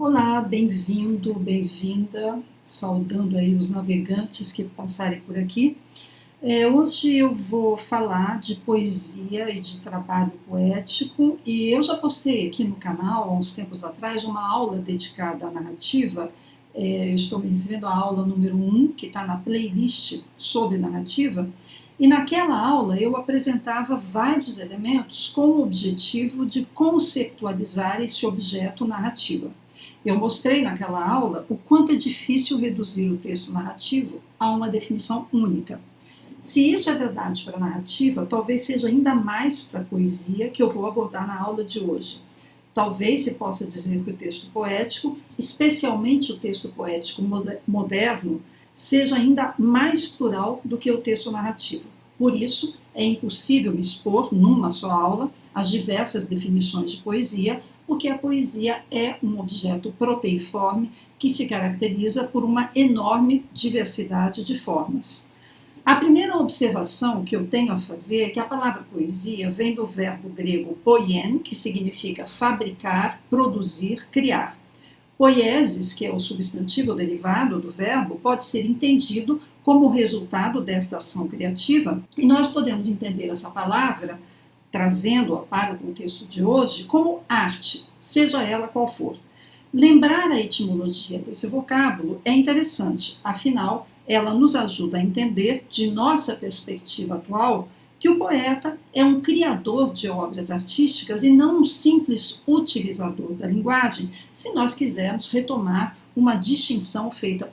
Olá, bem-vindo, bem-vinda, saudando aí os navegantes que passarem por aqui. Hoje eu vou falar de poesia e de trabalho poético e eu já postei aqui no canal, há uns tempos atrás, uma aula dedicada à narrativa. Eu estou me referindo à aula número 1, que está na playlist sobre narrativa, e naquela aula eu apresentava vários elementos com o objetivo de conceptualizar esse objeto narrativa. Eu mostrei naquela aula o quanto é difícil reduzir o texto narrativo a uma definição única. Se isso é verdade para a narrativa, talvez seja ainda mais para a poesia que eu vou abordar na aula de hoje. Talvez se possa dizer que o texto poético, especialmente o texto poético moderno, seja ainda mais plural do que o texto narrativo. Por isso, é impossível expor numa só aula as diversas definições de poesia, porque a poesia é um objeto proteiforme que se caracteriza por uma enorme diversidade de formas. A primeira observação que eu tenho a fazer é que a palavra poesia vem do verbo grego poien, que significa fabricar, produzir, criar. Poiesis, que é o substantivo derivado do verbo, pode ser entendido como resultado desta ação criativa, e nós podemos entender essa palavra, trazendo-a para o contexto de hoje, como arte, seja ela qual for. Lembrar a etimologia desse vocábulo é interessante, afinal, ela nos ajuda a entender, de nossa perspectiva atual, que o poeta é um criador de obras artísticas e não um simples utilizador da linguagem, se nós quisermos retomar uma distinção feita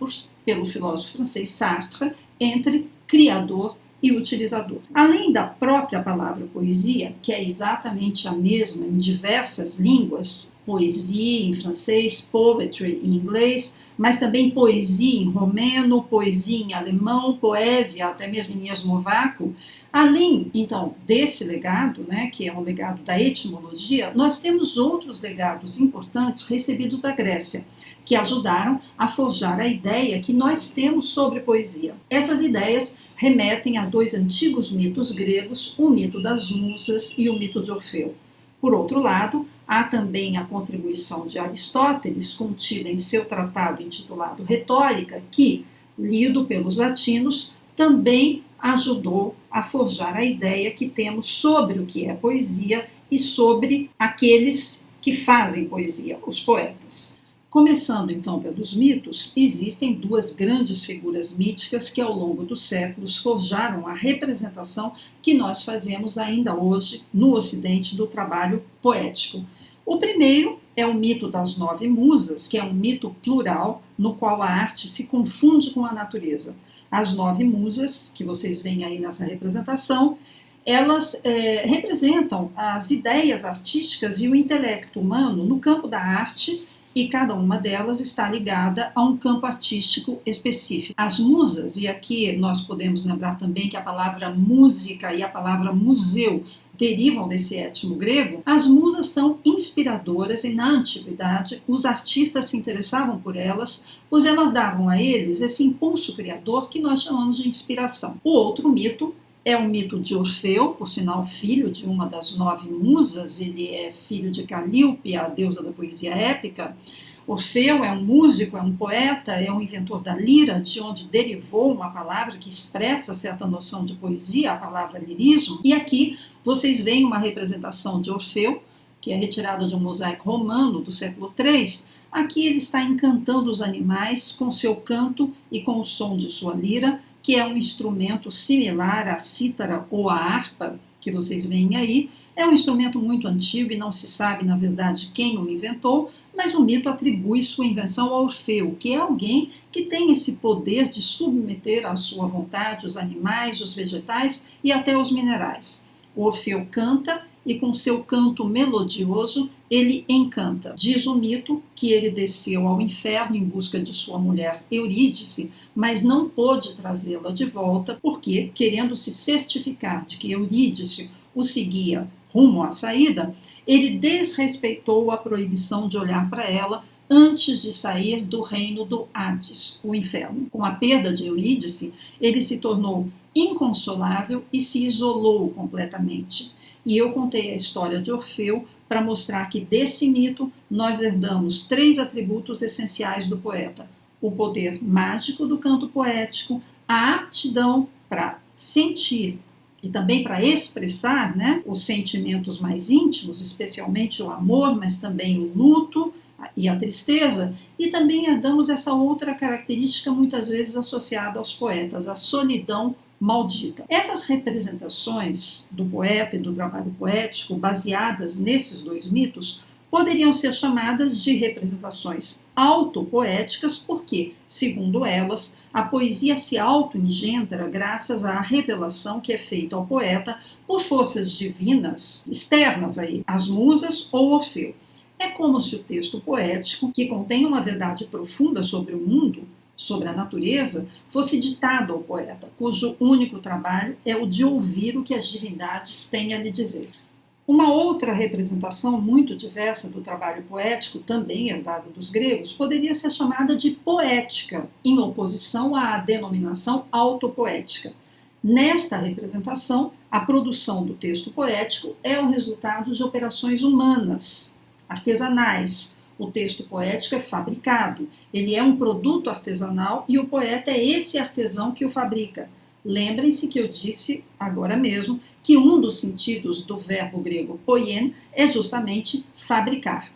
pelo filósofo francês Sartre entre criador e utilizador. Além da própria palavra poesia, que é exatamente a mesma em diversas línguas, poesia em francês, poetry em inglês, mas também poesia em romeno, poesia em alemão, poesia até mesmo em eslovaco. Além, então, desse legado, que é um legado da etimologia, nós temos outros legados importantes recebidos da Grécia, que ajudaram a forjar a ideia que nós temos sobre poesia. Essas ideias remetem a dois antigos mitos gregos, o mito das musas e o mito de Orfeu. Por outro lado, há também a contribuição de Aristóteles, contida em seu tratado intitulado Retórica, que, lido pelos latinos, também ajudou a forjar a ideia que temos sobre o que é poesia e sobre aqueles que fazem poesia, os poetas. Começando então pelos mitos, existem duas grandes figuras míticas que ao longo dos séculos forjaram a representação que nós fazemos ainda hoje no Ocidente do trabalho poético. O primeiro é o mito das 9 musas, que é um mito plural no qual a arte se confunde com a natureza. As 9 musas, que vocês veem aí nessa representação, elas representam as ideias artísticas e o intelecto humano no campo da arte, e cada uma delas está ligada a um campo artístico específico. As musas, e aqui nós podemos lembrar também que a palavra música e a palavra museu derivam desse étimo grego, as musas são inspiradoras e na antiguidade os artistas se interessavam por elas, pois elas davam a eles esse impulso criador que nós chamamos de inspiração. O outro mito é o mito de Orfeu, por sinal filho de uma das 9 musas, ele é filho de Calíope, a deusa da poesia épica. Orfeu é um músico, é um poeta, é um inventor da lira, de onde derivou uma palavra que expressa certa noção de poesia, a palavra lirismo. E aqui vocês veem uma representação de Orfeu, que é retirada de um mosaico romano do século III. Aqui ele está encantando os animais com seu canto e com o som de sua lira, que é um instrumento similar à cítara ou à harpa, que vocês veem aí. É um instrumento muito antigo e não se sabe, na verdade, quem o inventou, mas o mito atribui sua invenção a Orfeu, que é alguém que tem esse poder de submeter à sua vontade os animais, os vegetais e até os minerais. O Orfeu canta e com seu canto melodioso ele encanta. Diz o mito que ele desceu ao inferno em busca de sua mulher Eurídice, mas não pôde trazê-la de volta porque, querendo se certificar de que Eurídice o seguia rumo à saída, ele desrespeitou a proibição de olhar para ela antes de sair do reino do Hades, o inferno. Com a perda de Eurídice, ele se tornou inconsolável e se isolou completamente. e eu contei a história de Orfeu para mostrar que desse mito nós herdamos 3 atributos essenciais do poeta: o poder mágico do canto poético, a aptidão para sentir e também para expressar, né, os sentimentos mais íntimos, especialmente o amor, mas também o luto e a tristeza, e também herdamos essa outra característica muitas vezes associada aos poetas, a solidão maldita. Essas representações do poeta e do trabalho poético, baseadas nesses 2 mitos, poderiam ser chamadas de representações autopoéticas porque, segundo elas, a poesia se auto-engendra graças à revelação que é feita ao poeta por forças divinas externas às musas ou Orfeu. É como se o texto poético, que contém uma verdade profunda sobre o mundo, sobre a natureza, fosse ditado ao poeta, cujo único trabalho é o de ouvir o que as divindades têm a lhe dizer. Uma outra representação muito diversa do trabalho poético, também herdada dos gregos, poderia ser chamada de poética, em oposição à denominação autopoética. Nesta representação, a produção do texto poético é o resultado de operações humanas, artesanais. O texto poético é fabricado, ele é um produto artesanal e o poeta é esse artesão que o fabrica. Lembrem-se que eu disse agora mesmo que um dos sentidos do verbo grego poien é justamente fabricar.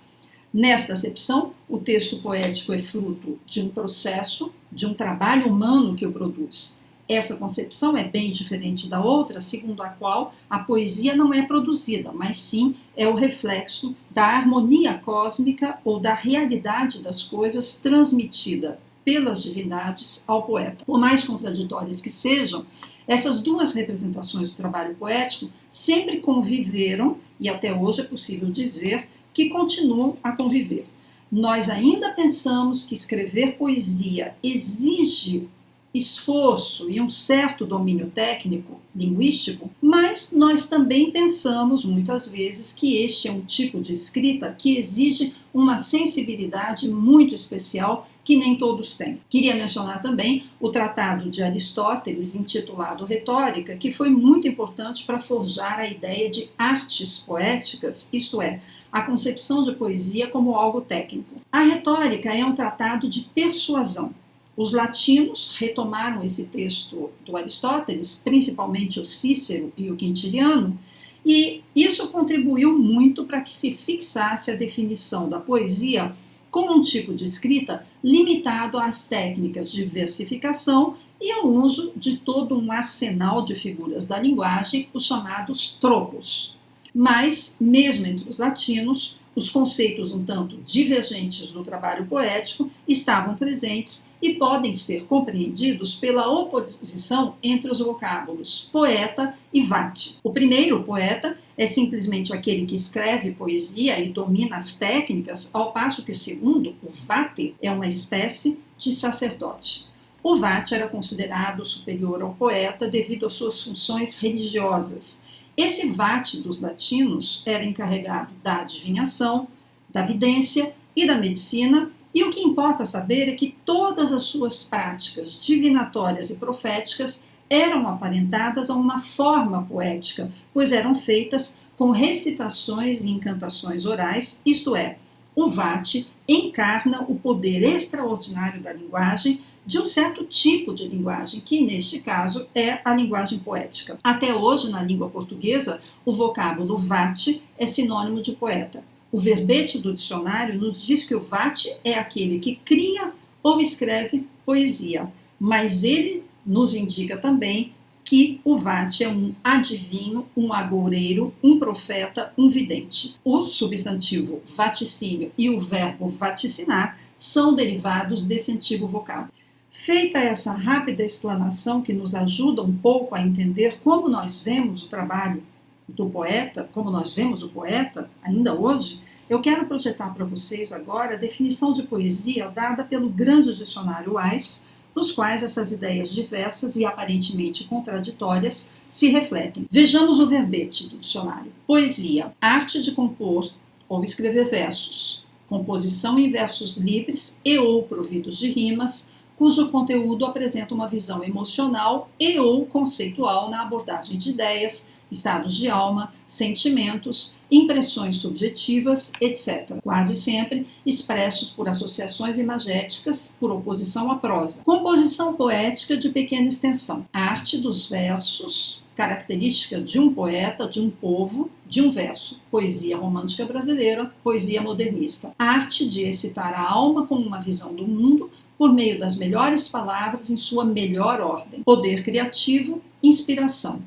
Nesta acepção, o texto poético é fruto de um processo, de um trabalho humano que o produz. Essa concepção é bem diferente da outra, segundo a qual a poesia não é produzida, mas sim é o reflexo da harmonia cósmica ou da realidade das coisas transmitida pelas divindades ao poeta. Por mais contraditórias que sejam, essas 2 representações do trabalho poético sempre conviveram, e até hoje é possível dizer que continuam a conviver. Nós ainda pensamos que escrever poesia exige esforço e um certo domínio técnico, linguístico, mas nós também pensamos muitas vezes que este é um tipo de escrita que exige uma sensibilidade muito especial que nem todos têm. Queria mencionar também o tratado de Aristóteles intitulado Retórica, que foi muito importante para forjar a ideia de artes poéticas, isto é, a concepção de poesia como algo técnico. A retórica é um tratado de persuasão. Os latinos retomaram esse texto do Aristóteles, principalmente o Cícero e o Quintiliano, e isso contribuiu muito para que se fixasse a definição da poesia como um tipo de escrita limitado às técnicas de versificação e ao uso de todo um arsenal de figuras da linguagem, os chamados tropos. Mas, mesmo entre os latinos, os conceitos um tanto divergentes do trabalho poético estavam presentes e podem ser compreendidos pela oposição entre os vocábulos poeta e vate. O primeiro, poeta, é simplesmente aquele que escreve poesia e domina as técnicas, ao passo que o segundo, o vate, é uma espécie de sacerdote. O vate era considerado superior ao poeta devido às suas funções religiosas. Esse vate dos latinos era encarregado da adivinhação, da vidência e da medicina, e o que importa saber é que todas as suas práticas divinatórias e proféticas eram aparentadas a uma forma poética, pois eram feitas com recitações e encantações orais, isto é, o vate encarna o poder extraordinário da linguagem, de um certo tipo de linguagem, que neste caso é a linguagem poética. Até hoje, na língua portuguesa, o vocábulo vate é sinônimo de poeta. O verbete do dicionário nos diz que o vate é aquele que cria ou escreve poesia, mas ele nos indica também que o vate é um adivinho, um agoureiro, um profeta, um vidente. O substantivo vaticínio e o verbo vaticinar são derivados desse antigo vocábulo. Feita essa rápida explanação que nos ajuda um pouco a entender como nós vemos o trabalho do poeta, como nós vemos o poeta ainda hoje, eu quero projetar para vocês agora a definição de poesia dada pelo grande dicionário Wise, nos quais essas ideias diversas e aparentemente contraditórias se refletem. Vejamos o verbete do dicionário. Poesia, arte de compor ou escrever versos, composição em versos livres e ou providos de rimas, cujo conteúdo apresenta uma visão emocional e ou conceitual na abordagem de ideias, estados de alma, sentimentos, impressões subjetivas, etc., quase sempre expressos por associações imagéticas por oposição à prosa. Composição poética de pequena extensão, arte dos versos, característica de um poeta, de um povo, de um verso. Poesia romântica brasileira, poesia modernista. Arte de excitar a alma com uma visão do mundo por meio das melhores palavras em sua melhor ordem. Poder criativo, inspiração.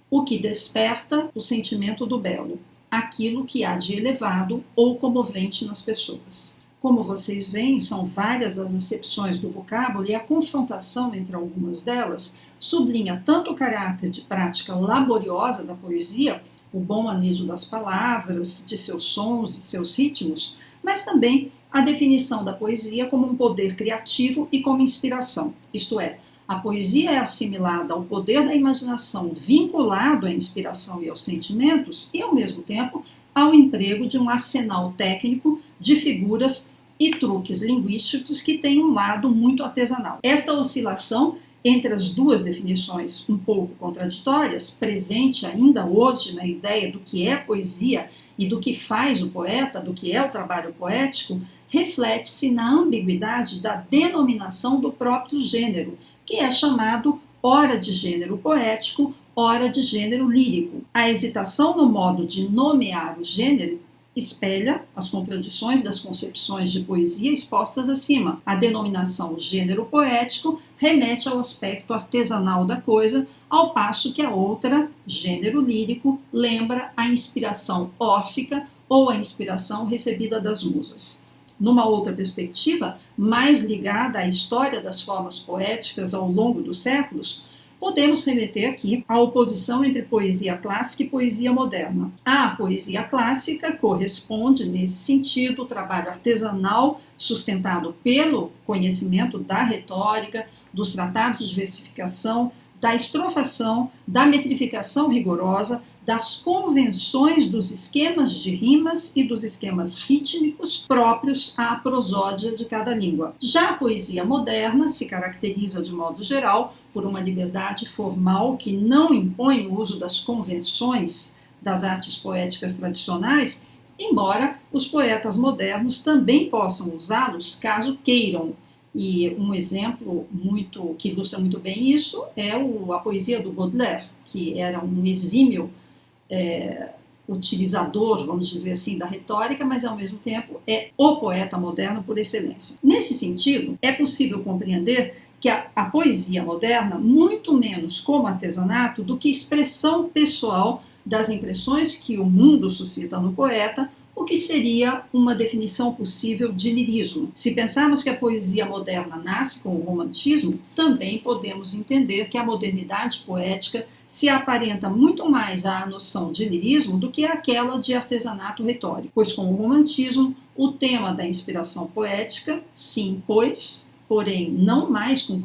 O que desperta o sentimento do belo, aquilo que há de elevado ou comovente nas pessoas. Como vocês veem, são várias as acepções do vocábulo e a confrontação entre algumas delas sublinha tanto o caráter de prática laboriosa da poesia, o bom manejo das palavras, de seus sons e seus ritmos, mas também a definição da poesia como um poder criativo e como inspiração, isto é, a poesia é assimilada ao poder da imaginação vinculado à inspiração e aos sentimentos e, ao mesmo tempo, ao emprego de um arsenal técnico de figuras e truques linguísticos que tem um lado muito artesanal. Esta oscilação entre as duas definições um pouco contraditórias, presente ainda hoje na ideia do que é poesia e do que faz o poeta, do que é o trabalho poético, reflete-se na ambiguidade da denominação do próprio gênero, que é chamado ora de gênero poético, ora de gênero lírico. A hesitação no modo de nomear o gênero espelha as contradições das concepções de poesia expostas acima. A denominação gênero poético remete ao aspecto artesanal da coisa, ao passo que a outra, gênero lírico, lembra a inspiração órfica ou a inspiração recebida das musas. Numa outra perspectiva, mais ligada à história das formas poéticas ao longo dos séculos, podemos remeter aqui à oposição entre poesia clássica e poesia moderna. A poesia clássica corresponde, nesse sentido, ao trabalho artesanal sustentado pelo conhecimento da retórica, dos tratados de versificação, da estrofação, da metrificação rigorosa, das convenções dos esquemas de rimas e dos esquemas rítmicos próprios à prosódia de cada língua. Já a poesia moderna se caracteriza, de modo geral, por uma liberdade formal que não impõe o uso das convenções das artes poéticas tradicionais, embora os poetas modernos também possam usá-los caso queiram. E um exemplo que ilustra muito bem isso é a poesia do Baudelaire, que era um exímio utilizador, vamos dizer assim, da retórica, mas ao mesmo tempo é o poeta moderno por excelência. Nesse sentido, é possível compreender que a poesia moderna, muito menos como artesanato do que expressão pessoal das impressões que o mundo suscita no poeta, o que seria uma definição possível de lirismo. Se pensarmos que a poesia moderna nasce com o romantismo, também podemos entender que a modernidade poética se aparenta muito mais à noção de lirismo do que àquela de artesanato retórico, pois com o romantismo o tema da inspiração poética se impôs, porém não mais com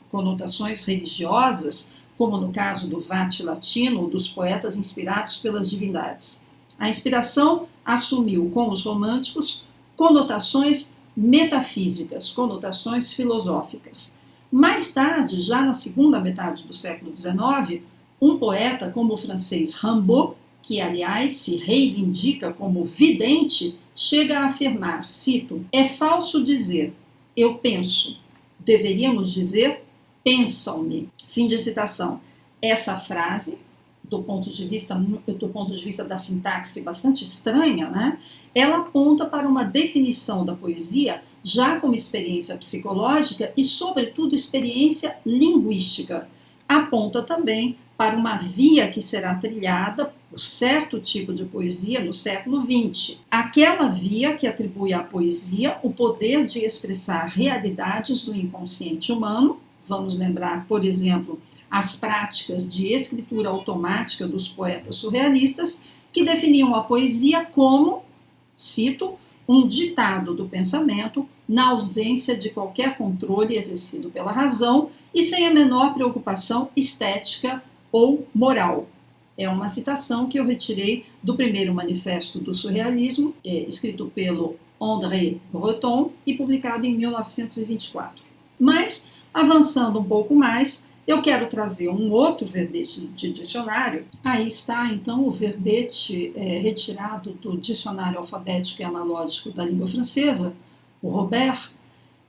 conotações religiosas, como no caso do Vate latino ou dos poetas inspirados pelas divindades. A inspiração assumiu com os românticos conotações metafísicas, conotações filosóficas. Mais tarde, já na segunda metade do século XIX, um poeta como o francês Rimbaud, que aliás se reivindica como vidente, chega a afirmar, cito, "É falso dizer, eu penso, deveríamos dizer, pensam-me." Fim de citação. Essa frase, do ponto de vista da sintaxe bastante estranha, né? Ela aponta para uma definição da poesia já como experiência psicológica e, sobretudo, experiência linguística. Aponta também para uma via que será trilhada por certo tipo de poesia no século XX. Aquela via que atribui à poesia o poder de expressar realidades do inconsciente humano. Vamos lembrar, por exemplo, as práticas de escritura automática dos poetas surrealistas, que definiam a poesia como, cito, um ditado do pensamento na ausência de qualquer controle exercido pela razão e sem a menor preocupação estética ou moral. É uma citação que eu retirei do primeiro manifesto do surrealismo, escrito pelo André Breton e publicado em 1924. Mas, avançando um pouco mais, Eu quero trazer um outro verbete de dicionário. Aí está, então, o verbete retirado do Dicionário Alfabético e Analógico da Língua Francesa, o Robert,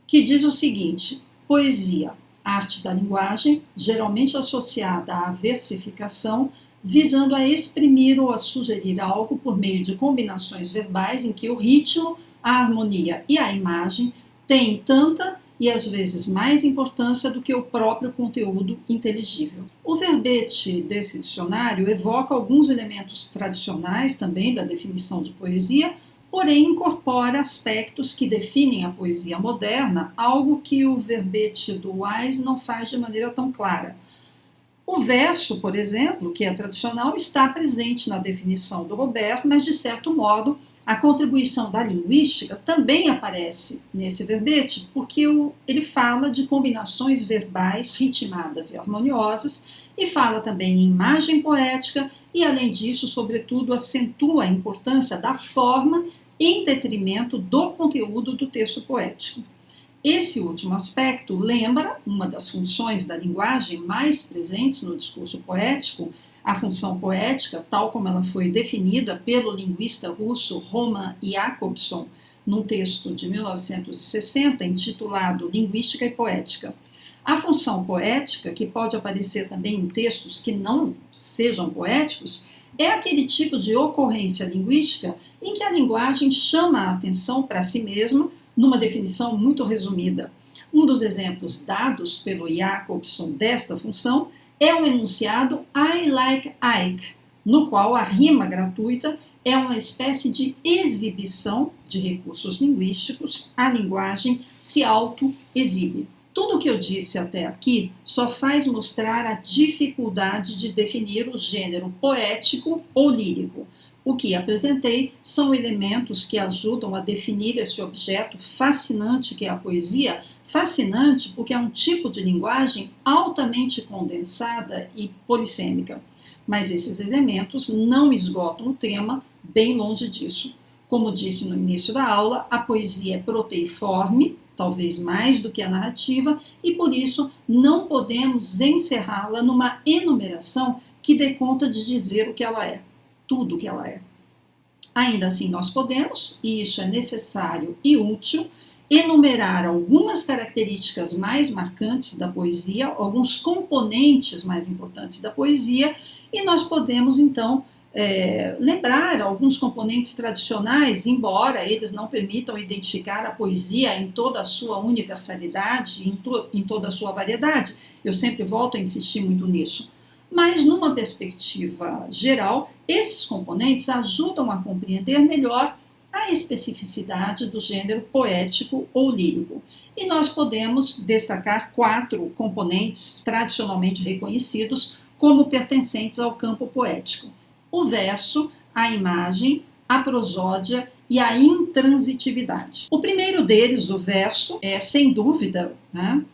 que diz o seguinte: poesia, arte da linguagem, geralmente associada à versificação, visando a exprimir ou a sugerir algo por meio de combinações verbais em que o ritmo, a harmonia e a imagem têm tanta e às vezes mais importância do que o próprio conteúdo inteligível. O verbete desse dicionário evoca alguns elementos tradicionais também da definição de poesia, porém incorpora aspectos que definem a poesia moderna, algo que o verbete do Wise não faz de maneira tão clara. O verso, por exemplo, que é tradicional, está presente na definição do Robert, mas de certo modo a contribuição da linguística também aparece nesse verbete, porque ele fala de combinações verbais ritmadas e harmoniosas e fala também em imagem poética e, além disso, sobretudo, acentua a importância da forma em detrimento do conteúdo do texto poético. Esse último aspecto lembra uma das funções da linguagem mais presentes no discurso poético, a função poética, tal como ela foi definida pelo linguista russo Roman Jakobson, num texto de 1960 intitulado Linguística e Poética. A função poética, que pode aparecer também em textos que não sejam poéticos, é aquele tipo de ocorrência linguística em que a linguagem chama a atenção para si mesma, numa definição muito resumida. Um dos exemplos dados pelo Jakobson desta função é o enunciado I like Ike, no qual a rima gratuita é uma espécie de exibição de recursos linguísticos, a linguagem se auto-exibe. Tudo o que eu disse até aqui só faz mostrar a dificuldade de definir o gênero poético ou lírico. O que apresentei são elementos que ajudam a definir esse objeto fascinante que é a poesia, fascinante porque é um tipo de linguagem altamente condensada e polissêmica. Mas esses elementos não esgotam o tema, bem longe disso. Como disse no início da aula, a poesia é proteiforme, talvez mais do que a narrativa, e por isso não podemos encerrá-la numa enumeração que dê conta de dizer o que ela é. Tudo que ela é. Ainda assim, nós podemos, e isso é necessário e útil, enumerar algumas características mais marcantes da poesia, alguns componentes mais importantes da poesia, e nós podemos, então, lembrar alguns componentes tradicionais, embora eles não permitam identificar a poesia em toda a sua universalidade, em toda a sua variedade. Eu sempre volto a insistir muito nisso. Mas, numa perspectiva geral, esses componentes ajudam a compreender melhor a especificidade do gênero poético ou lírico. E nós podemos destacar 4 componentes tradicionalmente reconhecidos como pertencentes ao campo poético: o verso, a imagem, a prosódia e a intransitividade. O primeiro deles, o verso, é sem dúvida,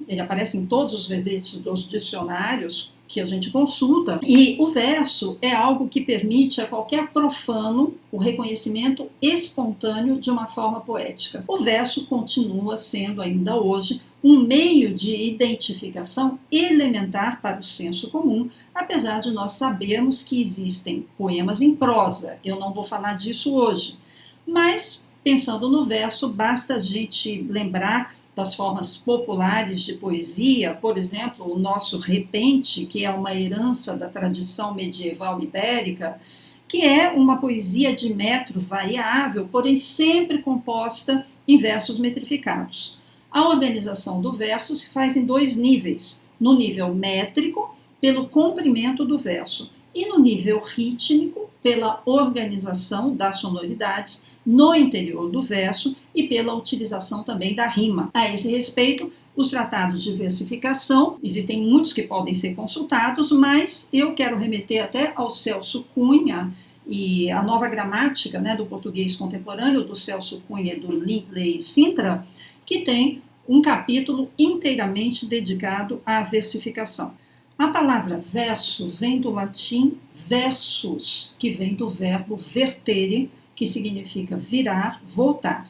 ele aparece em todos os verbetes dos dicionários que a gente consulta, e o verso é algo que permite a qualquer profano o reconhecimento espontâneo de uma forma poética. O verso continua sendo ainda hoje um meio de identificação elementar para o senso comum, apesar de nós sabermos que existem poemas em prosa. Eu não vou falar disso hoje, mas pensando no verso, basta a gente lembrar das formas populares de poesia, por exemplo, o nosso repente, que é uma herança da tradição medieval ibérica, que é uma poesia de metro variável, porém sempre composta em versos metrificados. A organização do verso se faz em 2 níveis: no nível métrico, pelo comprimento do verso, e no nível rítmico, pela organização das sonoridades no interior do verso e pela utilização também da rima. A esse respeito, os tratados de versificação, existem muitos que podem ser consultados, mas eu quero remeter até ao Celso Cunha e a nova gramática do português contemporâneo do Celso Cunha e do Lindley Sintra, que tem um capítulo inteiramente dedicado à versificação. A palavra verso vem do latim versus, que vem do verbo vertere, que significa virar, voltar.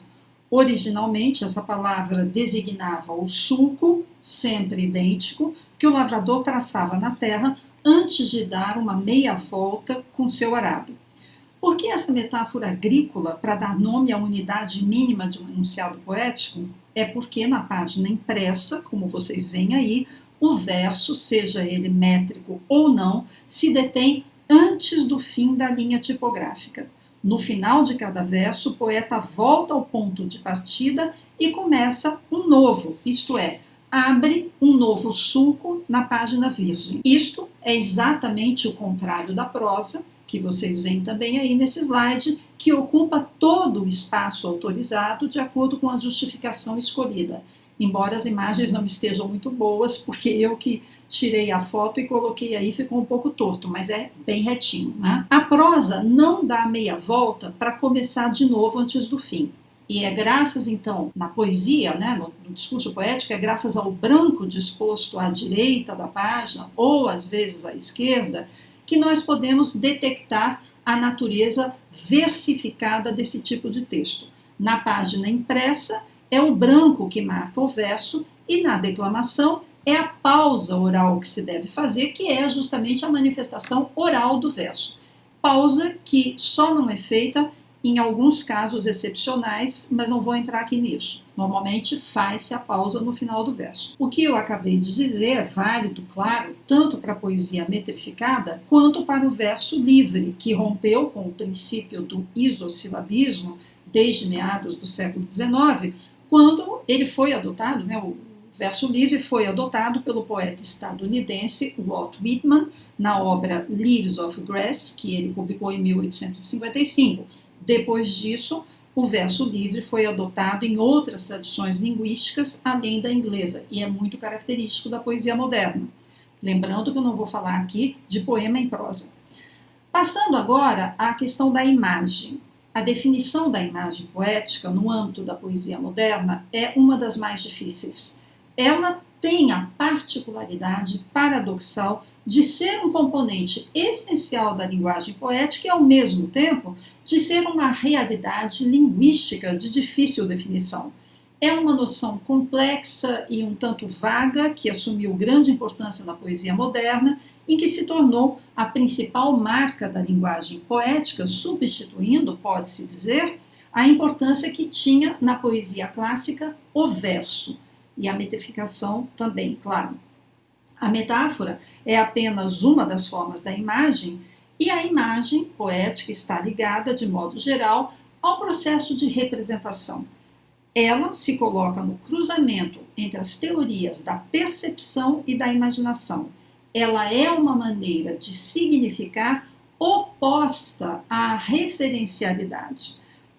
Originalmente, essa palavra designava o sulco sempre idêntico, que o lavrador traçava na terra antes de dar uma meia volta com seu arado. Por que essa metáfora agrícola para dar nome à unidade mínima de um enunciado poético? É porque na página impressa, como vocês veem aí, o verso, seja ele métrico ou não, se detém antes do fim da linha tipográfica. No final de cada verso, o poeta volta ao ponto de partida e começa um novo, isto é, abre um novo sulco na página virgem. Isto é exatamente o contrário da prosa, que vocês veem também aí nesse slide, que ocupa todo o espaço autorizado de acordo com a justificação escolhida. Embora as imagens não estejam muito boas, porque eu que tirei a foto e coloquei aí, ficou um pouco torto, mas é bem retinho, né? A prosa não dá meia volta para começar de novo antes do fim. E é graças, então, na poesia, né, no discurso poético, é graças ao branco disposto à direita da página, ou às vezes à esquerda, que nós podemos detectar a natureza versificada desse tipo de texto. Na página impressa, é o branco que marca o verso, e na declamação é a pausa oral que se deve fazer, que é justamente a manifestação oral do verso. Pausa que só não é feita em alguns casos excepcionais, mas não vou entrar aqui nisso. Normalmente faz-se a pausa no final do verso. O que eu acabei de dizer é válido, claro, tanto para a poesia metrificada quanto para o verso livre, que rompeu com o princípio do isossilabismo desde meados do século XIX, quando ele foi adotado, né, o verso livre foi adotado pelo poeta estadunidense Walt Whitman na obra Leaves of Grass, que ele publicou em 1855. Depois disso, o verso livre foi adotado em outras tradições linguísticas, além da inglesa, e é muito característico da poesia moderna. Lembrando que eu não vou falar aqui de poema em prosa. Passando agora à questão da imagem. A definição da imagem poética no âmbito da poesia moderna é uma das mais difíceis. Ela tem a particularidade paradoxal de ser um componente essencial da linguagem poética e, ao mesmo tempo, de ser uma realidade linguística de difícil definição. É uma noção complexa e um tanto vaga que assumiu grande importância na poesia moderna, em que se tornou a principal marca da linguagem poética, substituindo, pode-se dizer, a importância que tinha na poesia clássica o verso. E a metrificação também, claro. A metáfora é apenas uma das formas da imagem, e a imagem poética está ligada, de modo geral, ao processo de representação. Ela se coloca no cruzamento entre as teorias da percepção e da imaginação. Ela é uma maneira de significar oposta à referencialidade.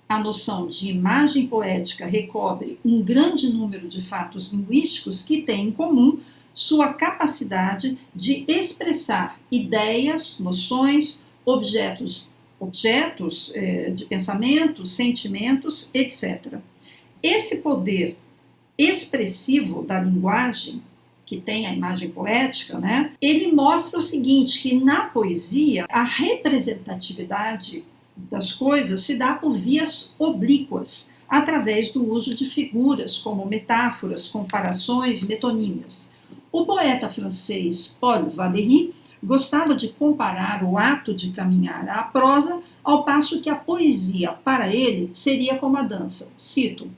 A noção de imagem poética recobre um grande número de fatos linguísticos que têm em comum sua capacidade de expressar ideias, noções, objetos de pensamento, sentimentos, etc. Esse poder expressivo da linguagem, que tem a imagem poética, né, ele mostra o seguinte, que na poesia a representatividade das coisas se dá por vias oblíquas, através do uso de figuras como metáforas, comparações e metonímias. O poeta francês Paul Valéry gostava de comparar o ato de caminhar à prosa, ao passo que a poesia, para ele, seria como a dança. Cito: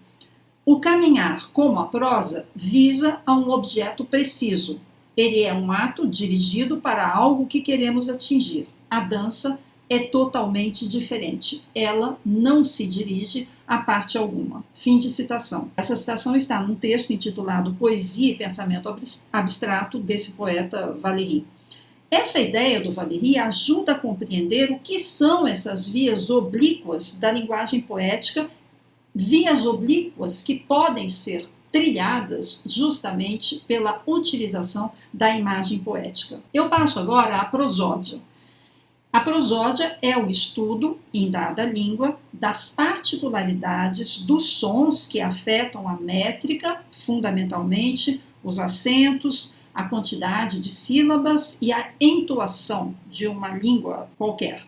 o caminhar, como a prosa, visa a um objeto preciso. Ele é um ato dirigido para algo que queremos atingir. A dança é totalmente diferente. Ela não se dirige a parte alguma. Fim de citação. Essa citação está num texto intitulado Poesia e Pensamento Abstrato, desse poeta Valéry. Essa ideia do Valéry ajuda a compreender o que são essas vias oblíquas da linguagem poética, vias oblíquas que podem ser trilhadas justamente pela utilização da imagem poética. Eu passo agora à prosódia. A prosódia é o estudo, em dada língua, das particularidades dos sons que afetam a métrica, fundamentalmente os acentos, a quantidade de sílabas e a entoação de uma língua qualquer.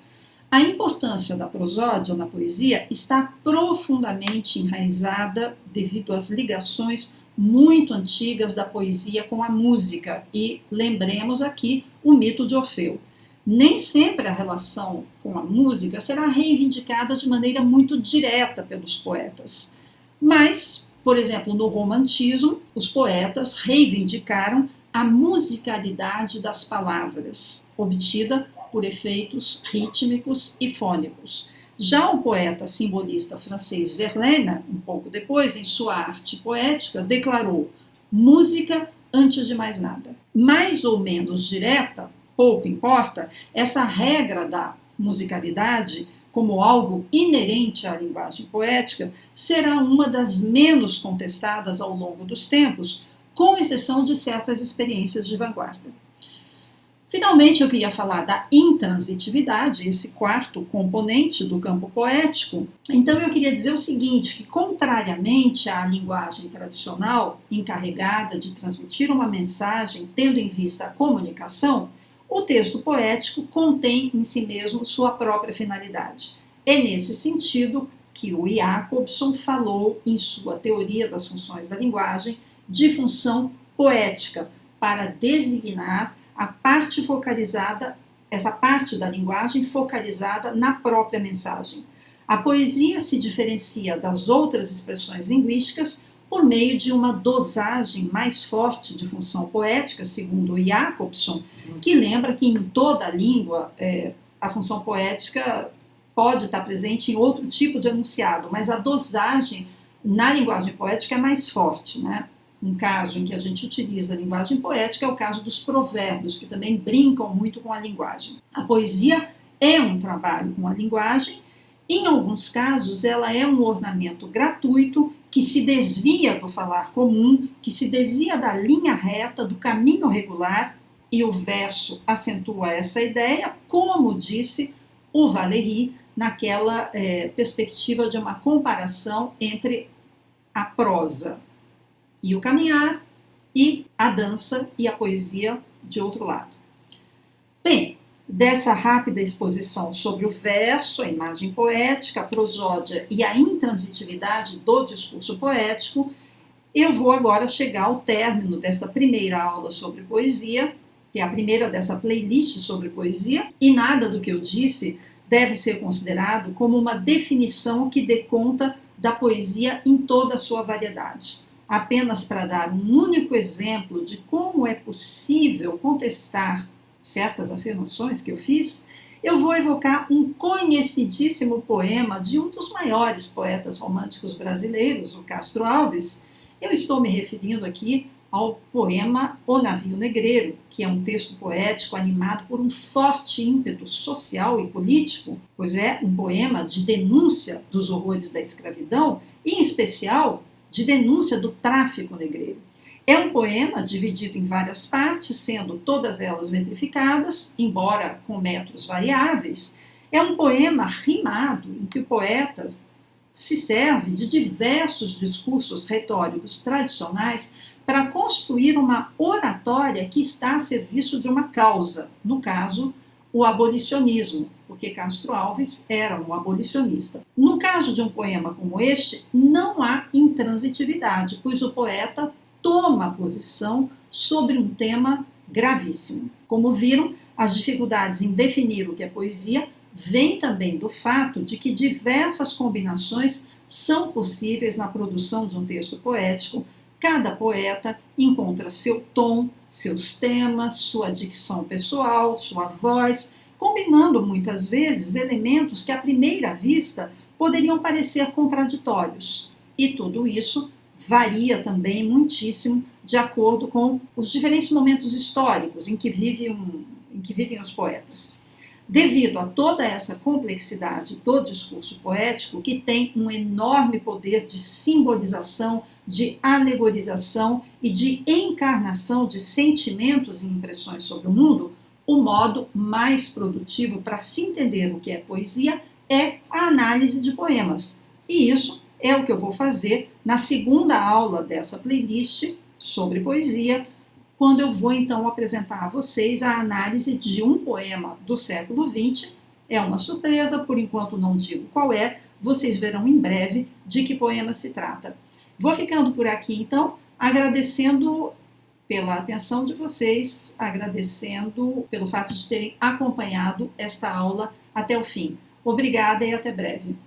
A importância da prosódia na poesia está profundamente enraizada devido às ligações muito antigas da poesia com a música, e lembremos aqui o mito de Orfeu. Nem sempre a relação com a música será reivindicada de maneira muito direta pelos poetas, mas, por exemplo, no romantismo, os poetas reivindicaram a musicalidade das palavras, obtida por efeitos rítmicos e fônicos. Já o poeta simbolista francês Verlaine, um pouco depois, em sua arte poética, declarou: música antes de mais nada. Mais ou menos direta, pouco importa, essa regra da musicalidade, como algo inerente à linguagem poética, será uma das menos contestadas ao longo dos tempos, com exceção de certas experiências de vanguarda. Finalmente, eu queria falar da intransitividade, esse quarto componente do campo poético. Então, eu queria dizer o seguinte, que contrariamente à linguagem tradicional, encarregada de transmitir uma mensagem tendo em vista a comunicação, o texto poético contém em si mesmo sua própria finalidade. É nesse sentido que o Jacobson falou em sua teoria das funções da linguagem de função poética, para designar a parte focalizada, essa parte da linguagem focalizada na própria mensagem. A poesia se diferencia das outras expressões linguísticas por meio de uma dosagem mais forte de função poética, segundo Jacobson, que lembra que em toda a língua a função poética pode estar presente em outro tipo de enunciado, mas a dosagem na linguagem poética é mais forte, né? Um caso em que a gente utiliza a linguagem poética é o caso dos provérbios, que também brincam muito com a linguagem. A poesia é um trabalho com a linguagem. Em alguns casos, ela é um ornamento gratuito que se desvia do falar comum, que se desvia da linha reta, do caminho regular, e o verso acentua essa ideia, como disse o Valéry naquela perspectiva de uma comparação entre a prosa e o caminhar, e a dança e a poesia de outro lado. Bem, dessa rápida exposição sobre o verso, a imagem poética, a prosódia e a intransitividade do discurso poético, eu vou agora chegar ao término desta primeira aula sobre poesia, que é a primeira dessa playlist sobre poesia, e nada do que eu disse deve ser considerado como uma definição que dê conta da poesia em toda a sua variedade. Apenas para dar um único exemplo de como é possível contestar certas afirmações que eu fiz, eu vou evocar um conhecidíssimo poema de um dos maiores poetas românticos brasileiros, o Castro Alves. Eu estou me referindo aqui ao poema O Navio Negreiro, que é um texto poético animado por um forte ímpeto social e político, pois é um poema de denúncia dos horrores da escravidão e, em especial, de denúncia do tráfico negreiro. É um poema dividido em várias partes, sendo todas elas metrificadas, embora com metros variáveis. É um poema rimado, em que o poeta se serve de diversos discursos retóricos tradicionais para construir uma oratória que está a serviço de uma causa, no caso, o abolicionismo, porque Castro Alves era um abolicionista. No caso de um poema como este, não há intransitividade, pois o poeta toma posição sobre um tema gravíssimo. Como viram, as dificuldades em definir o que é poesia vêm também do fato de que diversas combinações são possíveis na produção de um texto poético. Cada poeta encontra seu tom, seus temas, sua dicção pessoal, sua voz, combinando muitas vezes elementos que à primeira vista poderiam parecer contraditórios. E tudo isso varia também muitíssimo de acordo com os diferentes momentos históricos em que vivem os poetas. Devido a toda essa complexidade do discurso poético, que tem um enorme poder de simbolização, de alegorização e de encarnação de sentimentos e impressões sobre o mundo, o modo mais produtivo para se entender o que é poesia é a análise de poemas. E isso é o que eu vou fazer na segunda aula dessa playlist sobre poesia, quando eu vou então apresentar a vocês a análise de um poema do século XX. É uma surpresa, por enquanto não digo qual é, vocês verão em breve de que poema se trata. Vou ficando por aqui então, Agradecendo pela atenção de vocês, agradecendo pelo fato de terem acompanhado esta aula até o fim. Obrigada e até breve.